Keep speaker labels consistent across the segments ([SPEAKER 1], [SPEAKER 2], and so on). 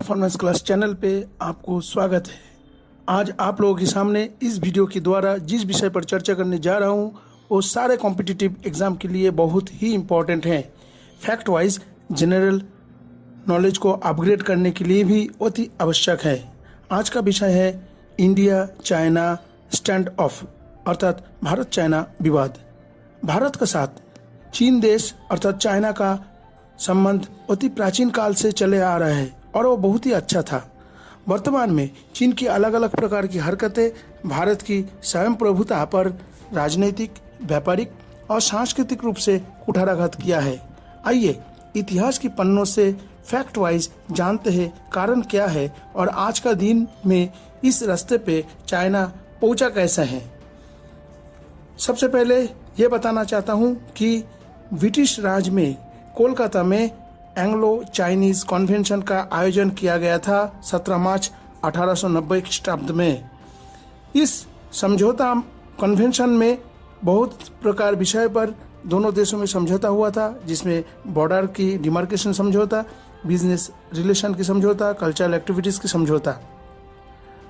[SPEAKER 1] Performance class channel पे आपको स्वागत है। आज आप लोगों के सामने इस वीडियो के द्वारा जिस विषय पर चर्चा करने जा रहा हूँ वो सारे कॉम्पिटिटिव एग्जाम के लिए बहुत ही इम्पोर्टेंट हैं। फैक्ट वाइज जनरल नॉलेज को अपग्रेड करने के लिए भी अति आवश्यक है। आज का विषय है इंडिया चाइना स्टैंड ऑफ अर्थात भारत चाइना विवाद। भारत के साथ चीन देश अर्थात चाइना का संबंध अति प्राचीन काल से चले आ रहा है और वो बहुत ही अच्छा था। वर्तमान में चीन की अलग अलग प्रकार की हरकतें भारत की स्वयं प्रभुता पर राजनीतिक, व्यापारिक और सांस्कृतिक रूप से कुठाराघात किया है। आइए इतिहास की पन्नों से फैक्ट वाइज जानते हैं कारण क्या है और आज का दिन में इस रास्ते पे चाइना पहुंचा कैसे है। सबसे पहले ये बताना चाहता हूँ कि ब्रिटिश राज में कोलकाता में एंग्लो चाइनीज कन्वेंशन का आयोजन किया गया था 17 मार्च 1890 ख्रीष्टाब्द में। इस समझौता कन्वेंशन में बहुत प्रकार विषय पर दोनों देशों में समझौता हुआ था, जिसमें बॉर्डर की डिमार्केशन समझौता, बिजनेस रिलेशन की समझौता, कल्चरल एक्टिविटीज़ की समझौता।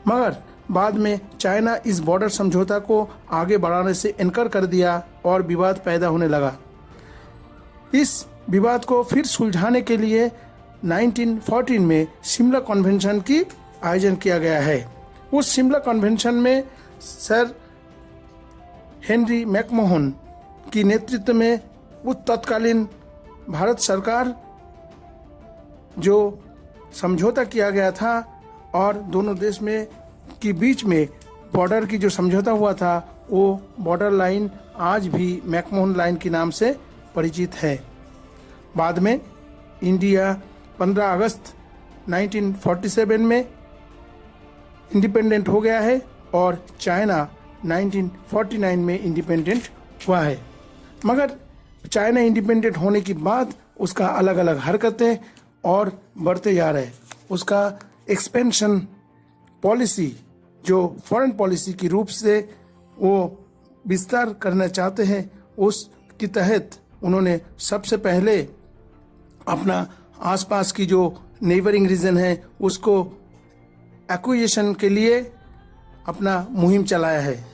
[SPEAKER 1] मगर बाद में चाइना इस बॉर्डर समझौता को आगे बढ़ाने से इनकार कर दिया और विवाद पैदा होने लगा। इस विवाद को फिर सुलझाने के लिए 1914 में शिमला कन्वेंशन की आयोजन किया गया है। उस शिमला कन्वेंशन में सर हेनरी मैकमोहन की नेतृत्व में उस तत्कालीन भारत सरकार जो समझौता किया गया था और दोनों देश में के बीच में बॉर्डर की जो समझौता हुआ था वो बॉर्डर लाइन आज भी मैकमोहन लाइन के नाम से परिचित है। बाद में इंडिया 15 अगस्त 1947 में इंडिपेंडेंट हो गया है और चाइना 1949 में इंडिपेंडेंट हुआ है। मगर चाइना इंडिपेंडेंट होने के बाद उसका अलग अलग हरकतें और बढ़ते जा रहे। उसका एक्सपेंशन पॉलिसी जो फॉरेन पॉलिसी के रूप से वो विस्तार करना चाहते हैं, उसके तहत उन्होंने सबसे पहले अपना आसपास की जो नेबरिंग रीजन है उसको एक्विजिशन के लिए अपना मुहिम चलाया है।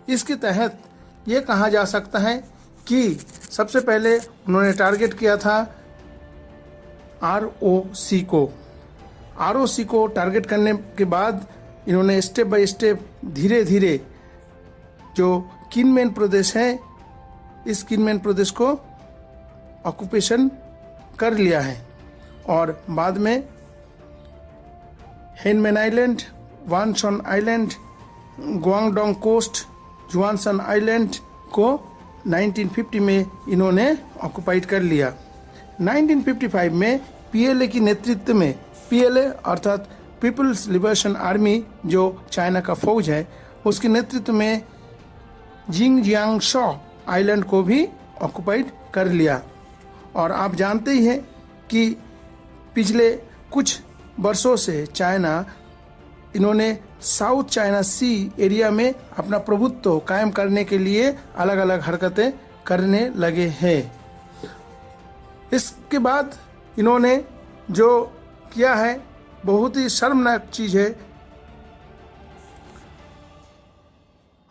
[SPEAKER 1] इसके तहत ये कहा जा सकता है कि सबसे पहले उन्होंने टारगेट किया था ROC को। ROC को टारगेट करने के बाद इन्होंने स्टेप बाय स्टेप धीरे धीरे जो किनमेन प्रदेश है इस किनमेन प्रदेश को ऑक्यूपेशन कर लिया है और बाद में हेनमेन आइलैंड, वानसन आइलैंड, ग्वांगडोंग कोस्ट, जुआनसन आइलैंड को 1950 में इन्होंने ऑक्युपाइड कर लिया। 1955 में PLA की नेतृत्व में, PLA अर्थात पीपल्स लिबरेशन आर्मी जो चाइना का फौज है, उसके नेतृत्व में जिंगजियांगशॉ आइलैंड को भी ऑक्युपाइड कर लिया। और आप जानते ही हैं कि पिछले कुछ वर्षों से चाइना इन्होंने साउथ चाइना सी एरिया में अपना प्रभुत्व कायम करने के लिए अलग अलग हरकतें करने लगे हैं। इसके बाद इन्होंने जो किया है बहुत ही शर्मनाक चीज़ है।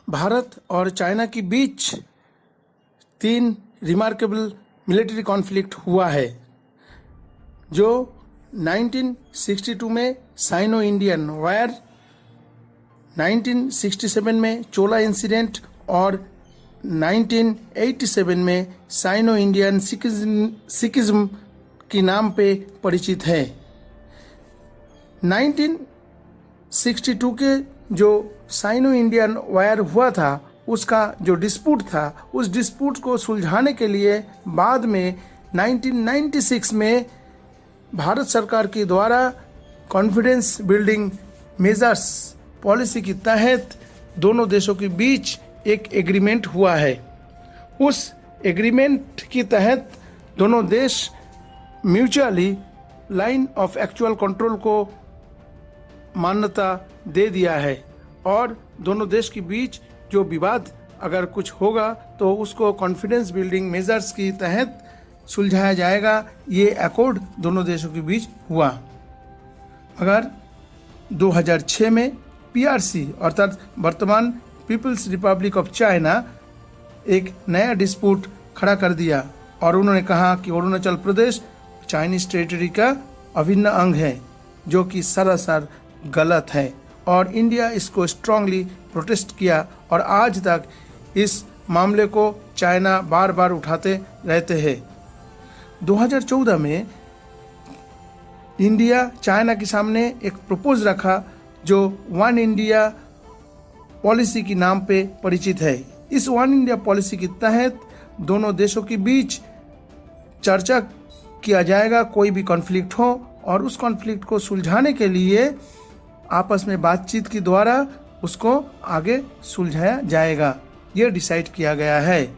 [SPEAKER 1] भारत और चाइना के बीच 3 रिमार्केबल मिलिट्री कॉन्फ्लिक्ट हुआ है, जो 1962 में साइनो इंडियन वार, 1967 में चोला इंसिडेंट और 1987 में साइनो इंडियन सिखिज्म के नाम पे परिचित है। 1962 के जो साइनो इंडियन वार हुआ था उसका जो डिस्प्यूट था, उस डिस्प्यूट को सुलझाने के लिए बाद में 1996 में भारत सरकार के द्वारा कॉन्फिडेंस बिल्डिंग मेजर्स पॉलिसी के तहत दोनों देशों के बीच एक एग्रीमेंट हुआ है। उस एग्रीमेंट के तहत दोनों देश mutually line of actual control को मान्यता दे दिया है और दोनों देश के बीच जो विवाद अगर कुछ होगा तो उसको कॉन्फिडेंस बिल्डिंग मेजर्स के तहत सुलझाया जाएगा। ये अकॉर्ड दोनों देशों के बीच हुआ। मगर 2006 में PRC अर्थात वर्तमान पीपल्स रिपब्लिक ऑफ चाइना एक नया डिस्प्यूट खड़ा कर दिया और उन्होंने कहा कि अरुणाचल प्रदेश चाइनीज टेरिटरी का अभिन्न अंग है, जो कि सरासर गलत है और इंडिया इसको स्ट्रांगली प्रोटेस्ट किया और आज तक इस मामले को चाइना बार बार उठाते रहते हैं। 2014 में इंडिया चाइना के सामने एक प्रपोज रखा जो वन इंडिया पॉलिसी के नाम पे परिचित है। इस वन इंडिया पॉलिसी के तहत दोनों देशों के बीच चर्चा किया जाएगा कोई भी कॉन्फ्लिक्ट हो और उस कॉन्फ्लिक्ट को सुलझाने के लिए आपस में बातचीत के द्वारा उसको आगे सुलझाया जाएगा। यह डिसाइड किया गया है,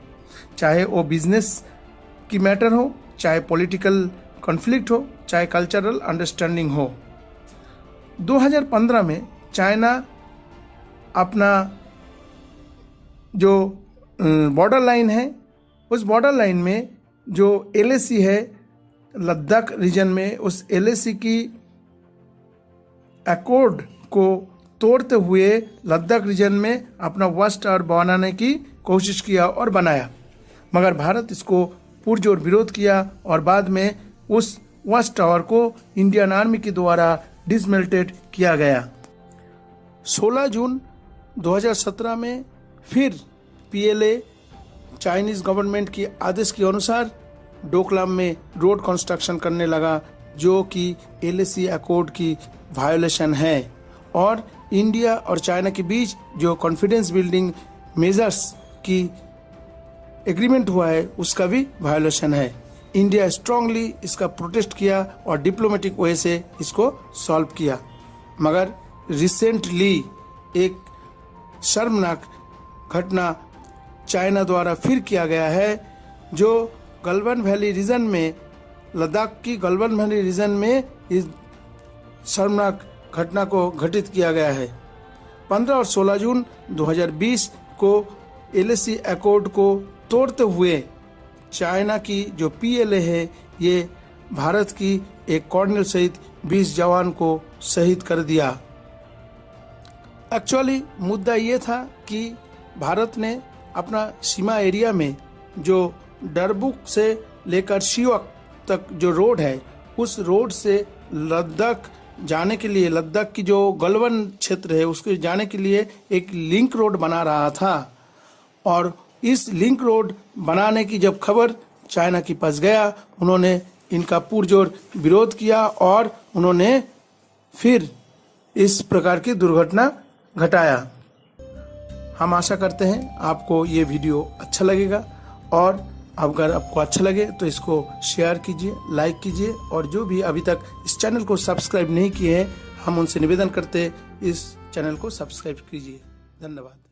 [SPEAKER 1] चाहे वो बिजनेस की मैटर हो, चाहे पॉलिटिकल कॉन्फ्लिक्ट हो, चाहे कल्चरल अंडरस्टैंडिंग हो। 2015 में चाइना अपना जो बॉर्डर लाइन है, उस बॉर्डर लाइन में जो LAC है लद्दाख रीजन में, उस LAC की अकॉर्ड को तोड़ते हुए लद्दाख रीजन में अपना वाच टावर बनाने की कोशिश किया और बनाया, मगर भारत इसको पुरजोर विरोध किया और बाद में उस वाच टावर को इंडियन आर्मी के द्वारा डिसमेल्टेड किया गया। 16 जून 2017 में फिर PLA चाइनीज गवर्नमेंट के आदेश के अनुसार डोकलाम में रोड कंस्ट्रक्शन करने लगा, जो कि LAC अकॉर्ड की वायोलेशन है और इंडिया और चाइना के बीच जो कॉन्फिडेंस बिल्डिंग मेजर्स की एग्रीमेंट हुआ है उसका भी वायोलेशन है। इंडिया स्ट्रांगली इसका प्रोटेस्ट किया और डिप्लोमेटिक वे से इसको सॉल्व किया, मगर रिसेंटली एक शर्मनाक घटना चाइना द्वारा फिर किया गया है, जो गलवान वैली रीजन में, लद्दाख की गलवान वैली रीजन में इस शर्मनाक घटना को घटित किया गया है। 15 और 16 जून 2020 को LAC अकॉर्ड को तोड़ते हुए चाइना की जो PLA है ये भारत की एक कर्नल सहित 20 जवान को शहीद कर दिया। एक्चुअली मुद्दा ये था कि भारत ने अपना सीमा एरिया में जो डरबुक से लेकर शिवक तक जो रोड है, उस रोड से लद्दाख जाने के लिए, लद्दाख की जो गलवान क्षेत्र है उसके जाने के लिए एक लिंक रोड बना रहा था और इस लिंक रोड बनाने की जब खबर चाइना के पास गया, उन्होंने इनका पुरजोर विरोध किया और उन्होंने फिर इस प्रकार की दुर्घटना घटाया। हम आशा करते हैं आपको ये वीडियो अच्छा लगेगा और अगर आपको अच्छा लगे तो इसको शेयर कीजिए, लाइक कीजिए और जो भी अभी तक इस चैनल को सब्सक्राइब नहीं किए हैं, हम उनसे निवेदन करते हैं इस चैनल को सब्सक्राइब कीजिए। धन्यवाद।